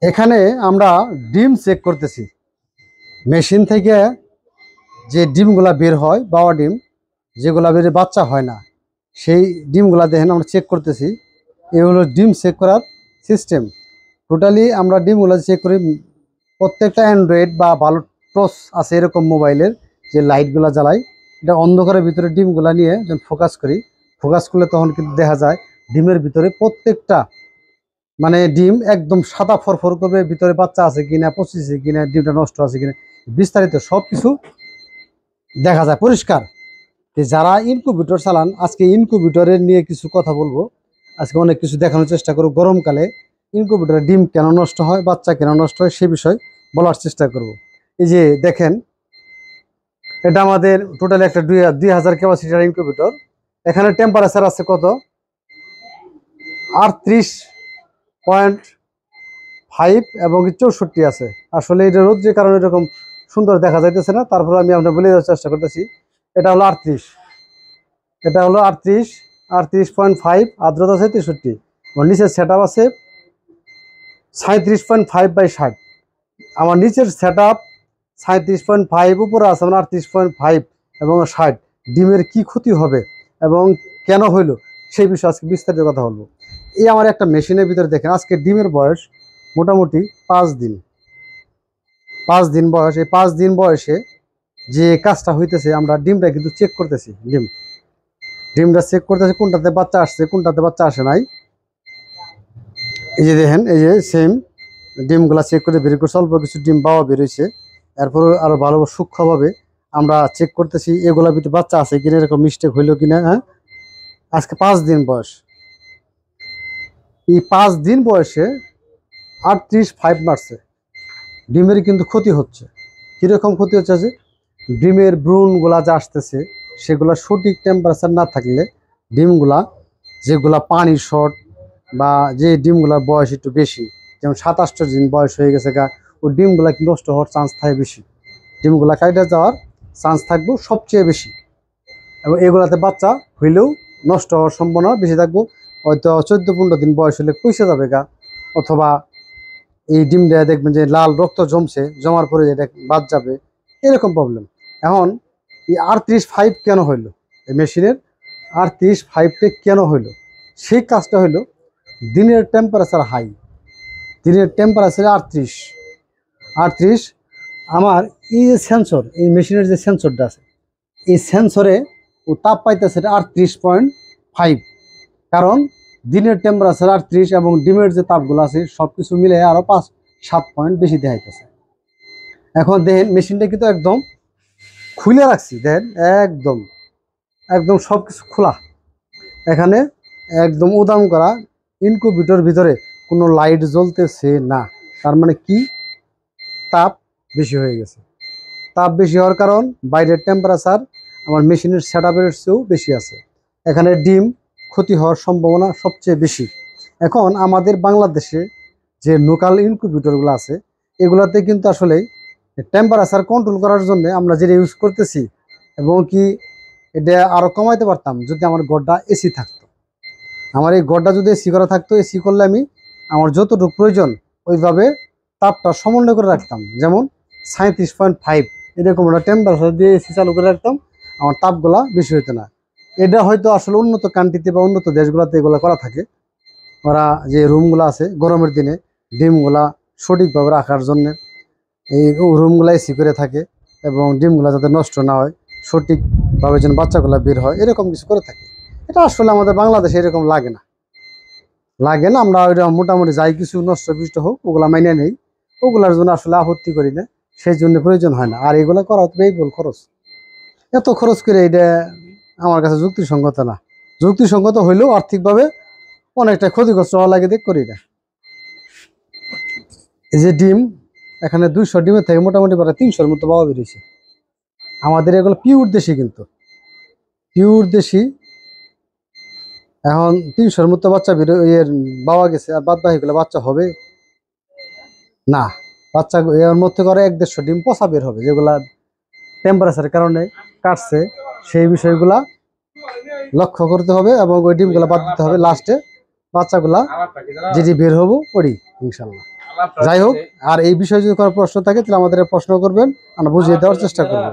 এখানে আমরা ডিম চেক করতেছি। মেশিন থেকে যে ডিমগুলা বের হয়, বাবা ডিম যেগুলা বের বাচ্চা হয় না, সেই ডিমগুলা দেখেন আমরা চেক করতেছি। এগুলো ডিম চেক করার সিস্টেম। টোটালি আমরা ডিমগুলো চেক করি। প্রত্যেকটা অ্যান্ড্রয়েড বা ভালো টস আছে এরকম মোবাইলের যে লাইটগুলো জ্বালাই, এটা অন্ধকারের ভিতরে ডিমগুলা নিয়ে যখন ফোকাস করি, ফোকাস করলে তখন কিন্তু দেখা যায় ডিমের ভিতরে প্রত্যেকটা মানে ডিম একদম সাদা ফরফর করবে, ভিতরে বাচ্চা আছে কিনা, পচিছে কিনা, ডিমটা নষ্ট আছে কিনা, বিস্তারিত সব কিছু দেখা যায় পরিষ্কার। যারা ইনকিউবেটর চালান, আজকে ইনকিউবেটরের নিয়ে কিছু কথা বলবো। আজকে অনেক কিছু দেখানোর চেষ্টা করব। গরমকালে ইনকিউবেটরের ডিম কেন নষ্ট হয়, বাচ্চা কেন নষ্ট হয়, সে বিষয় বলার চেষ্টা করব। এই যে দেখেন, এটা আমাদের টোটালি একটা 2000 ক্যাপাসিটির ইনকিউবেটর। এখানে টেম্পারেচার আছে কত, 38.5 এবং 64 আছে। আসলে এটা রোদ্রের কারণে এরকম সুন্দর দেখা যাইতেছে না, তারপরে আমি আপনার বলে দেওয়ার চেষ্টা করতেছি। এটা হলো 38, এটা হলো 38.5, আর্দ্রতা আছে 63, নিচের সেট আপ আছে 37.5/60। আমার নিচের সেট আপ 37.5, উপরে আছে আমার 38.5 এবং 60। ডিমের কি ক্ষতি হবে এবং কেন হইলো সেই বিষয়ে আজকে বিস্তারিত কথা বলবো। এই আমার একটা মেশিনের ভিতরে দেখেন, আজকে ডিমের বয়স মোটামুটি 5 দিন। 5 দিন বয়স। এই 5 দিন বয়সে যে কাজটা হইতেছে, আমরা ডিমটা কিন্তু চেক করতেছি। ডিমটা চেক করতেছি কোনটাতে বাচ্চা আসছে, কোনটাতে বাচ্চা আসে নাই। এই যে দেখেন, এই যে সেম ডিমগুলা চেক করে বের করছে। অল্প কিছু ডিম বাবা বেরোইছে, এরপরে আরো ভালো সূক্ষ্মভাবে আমরা চেক করতেছি এগুলা ভিতরে বাচ্চা আছে কিনা, এরকম মিস্টেক হইলো কিনা। হ্যাঁ, আজকে 5 দিন বয়স। এই 5 দিন বয়সে 38.5 মারছে। ডিমের কিন্তু ক্ষতি হচ্ছে। কিরকম ক্ষতি হচ্ছে, যে ডিমের ভ্রূণগুলা যা আসতেছে সেগুলা সঠিক টেম্পারেচার না থাকলে ডিমগুলা, যেগুলা পানি শর্ট বা যে ডিমগুলার বয়স একটু বেশি, যেমন 27 দিন বয়স হয়ে গেছে গা, ওই ডিমগুলা কি নষ্ট হওয়ার চান্স থাকে বেশি। ডিমগুলা কাইটা যাওয়ার চান্স থাকবো সবচেয়ে বেশি, এবং এগুলাতে বাচ্চা হইলেও নষ্ট হওয়ার সম্ভাবনা বেশি থাকবো। হয়তো 14-15 দিন বয়স হলে পয়সা যাবে গা, অথবা এই ডিমটা দেখবেন যে লাল রক্ত জমছে, জমার পরে এটা বাদ যাবে, এরকম প্রবলেম। এখন এই 38.5 কেন হইলো, এই মেশিনের 38.5টা কেন হইলো, সেই কাজটা হইলো দিনের টেম্পারেচার হাই। দিনের টেম্পারেচার 38। আমার এই যে সেন্সর, এই মেশিনের যে সেন্সরটা আছে, এই সেন্সরে ও তাপ পাইতেছে 38.5। কারণ দিনের টেম্পারেচার 38 এবং ডিমের যে তাপগুলো আছে সব কিছু মিলে আরও 5-7 পয়েন্ট বেশি দেখাইতেছে। এখন দেখেন মেশিনটা কিন্তু একদম খুলে রাখছি, দেখেন একদম একদম সব কিছু খোলা। এখানে একদম উদাম করা। ইনকিউবেটর ভিতরে কোনো লাইট জ্বলতেছে না, তার মানে কি, তাপ বেশি হয়ে গেছে। তাপ বেশি হওয়ার কারণ বাইরের টেম্পারেচার আমার মেশিনের সেট আপের চেয়েও বেশি আছে। এখানে ডিম ক্ষতি হওয়ার সম্ভাবনা সবচেয়ে বেশি। এখন আমাদের বাংলাদেশে যে লোকাল ইনকিউবেটরগুলো আছে, এগুলাতে কিন্তু আসলে টেম্পারেচার কন্ট্রোল করার জন্য আমরা যেটা ইউজ করতেছি, এবং কি এটা আরও কমাইতে পারতাম যদি আমার ঘরটা এসি থাকতো। আমার এই ঘরটা যদি এসি করা থাকতো, এসি করলে আমি আমার যতটুকু প্রয়োজন ওইভাবে তাপটা সমন্বয় করে রাখতাম। যেমন 37.5 এরকম একটা টেম্পারেচার দিয়ে এসি চালু করে রাখতাম, আমার তাপগুলা বেশি হইতো না। এটা হয়তো আসলে উন্নত কান্ট্রিতে বা উন্নত দেশগুলোতে এগুলো করা থাকে। ওরা যে রুমগুলো আছে গরমের দিনে ডিমগুলা সঠিকভাবে রাখার জন্যে এই রুমগুলো এসি করে থাকে, এবং ডিমগুলো যাতে নষ্ট না হয়, সঠিকভাবে যেন বাচ্চাগুলো বের হয়, এরকম কিছু করে থাকে। এটা আসলে আমাদের বাংলাদেশে এরকম লাগে না। আমরা ওইটা মোটামুটি যাই কিছু নষ্ট বিষ্ট হোক ওগুলা মাইনে নেই, ওগুলার জন্য আসলে আপত্তি করি না, সেই জন্য প্রয়োজন হয় না। আর এগুলো করা তো ব্যয়বহুল খরচ, এত খরচ করে এটা আমার কাছে যুক্তিসঙ্গত না। যুক্তিসঙ্গত হইলেও আর্থিকভাবে অনেকটা ক্ষতিগ্রস্ত হওয়া লাগে দেখ করি না। এই যে ডিম, এখানে 200 ডিমের থেকে মোটামুটি প্রায় 300-র মতো বাবা বেরিয়েছে। আমাদের এগুলো পিওর দেশি, কিন্তু পিওর দেশি। এখন 300-র মতো বাচ্চা এর বাবা গেছে, আর বাদ বাকিগুলো বাচ্চা হবে না। বাচ্চা এর মধ্যে করে 1-150 ডিম পচা বের হবে, যেগুলা টেম্পারেচারের কারণে কাটছে। সেই বিষয়গুলা লক্ষ্য করতে হবে, এবং ওই ডিমগুলা বাদ দিতে হবে। লাস্টে বাচ্চাগুলা যেটি বের হবো ওরই ইনশাল্লাহ। যাই হোক, আর এই বিষয়ে যদি কোনো প্রশ্ন থাকে তাহলে আমাদের প্রশ্ন করবেন, আমরা বুঝিয়ে দেওয়ার চেষ্টা করবো।